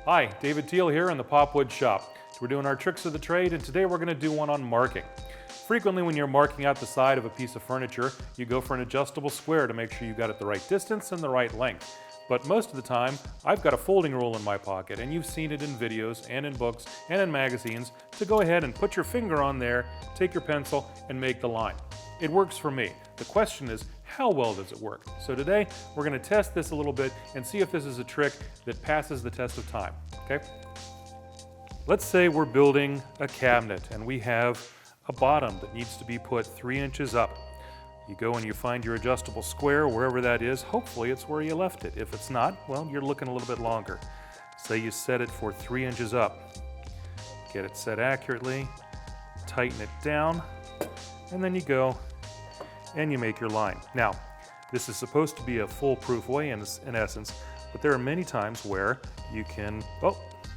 Hi, David Teal here in the Popwood Shop. We're doing our tricks of the trade, and today we're going to do one on marking. Frequently when you're marking out the side of a piece of furniture, you go for an adjustable square to make sure you got it the right distance and the right length. But most of the time, I've got a folding rule in my pocket, and you've seen it in videos and in books and in magazines to go ahead and put your finger on there, take your pencil, and make the line. It works for me. The question is, how well does it work? So today, we're going to test this a little bit and see if this is a trick that passes the test of time, okay? Let's say we're building a cabinet and we have a bottom that needs to be put 3 inches up. You go and you find your adjustable square, wherever that is. Hopefully it's where you left it. If it's not, well, you're looking a little bit longer. Say you set it for 3 inches up. Get it set accurately, tighten it down, and then you go and you make your line. Now, this is supposed to be a foolproof way in essence, but there are many times where you can,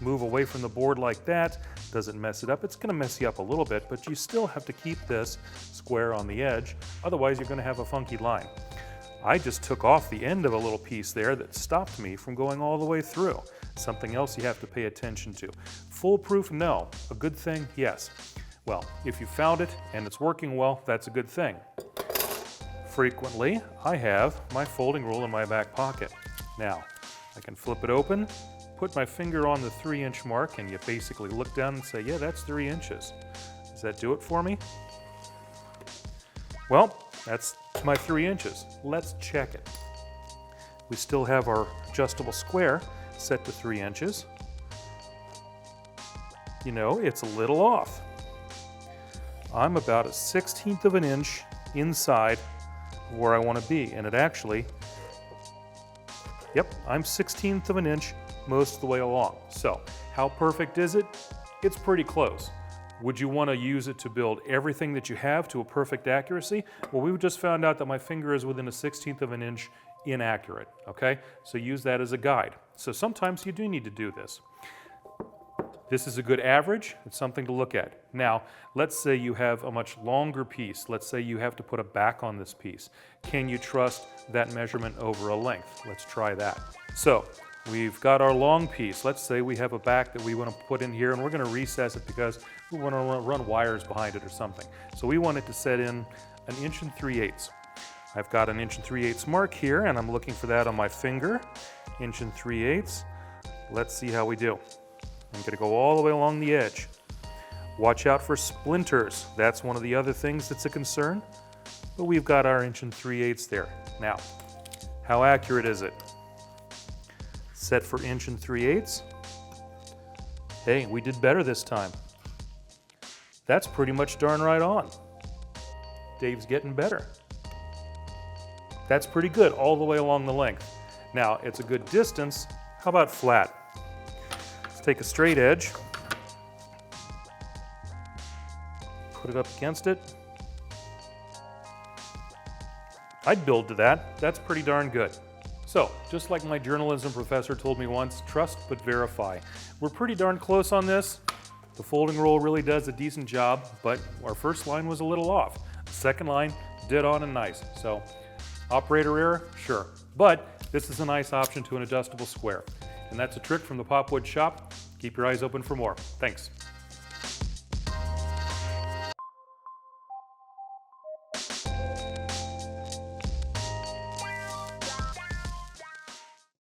move away from the board like that. Doesn't mess it up. It's going to mess you up a little bit, but you still have to keep this square on the edge. Otherwise, you're going to have a funky line. I just took off the end of a little piece there that stopped me from going all the way through. Something else you have to pay attention to. Foolproof? No. A good thing? Yes. Well, if you found it and it's working well, that's a good thing. Frequently, I have my folding rule in my back pocket. Now, I can flip it open, put my finger on the 3-inch mark, and you basically look down and say, yeah, that's 3 inches. Does that do it for me? Well, that's my 3 inches. Let's check it. We still have our adjustable square set to 3 inches. You know, it's a little off. I'm about a 1/16 of an inch inside where I want to be, and it actually, I'm 1/16 of an inch most of the way along. So, how perfect is it? It's pretty close. Would you want to use it to build everything that you have to a perfect accuracy? Well, we just found out that my finger is within a 1/16 of an inch inaccurate, okay? So use that as a guide. So sometimes you do need to do this. This is a good average. It's something to look at. Now, let's say you have a much longer piece. Let's say you have to put a back on this piece. Can you trust that measurement over a length? Let's try that. So, we've got our long piece. Let's say we have a back that we want to put in here, and we're going to recess it because we want to run wires behind it or something. So we want it to set in 1 3/8. I've got 1 3/8 mark here, and I'm looking for that on my finger. 1 3/8. Let's see how we do. I'm going to go all the way along the edge. Watch out for splinters. That's one of the other things that's a concern. But we've got our 1 3/8 there. Now, how accurate is it? Set for 1 3/8. Hey, we did better this time. That's pretty much darn right on. Dave's getting better. That's pretty good all the way along the length. Now, it's a good distance. How about flat? Take a straight edge, put it up against it. I'd build to that. That's pretty darn good. So, just like my journalism professor told me once, trust but verify. We're pretty darn close on this. The folding roll really does a decent job, but our first line was a little off. Second line, dead on and nice. So, operator error? Sure. But this is a nice option to an adjustable square. And that's a trick from the Popwood Shop. Keep your eyes open for more. Thanks.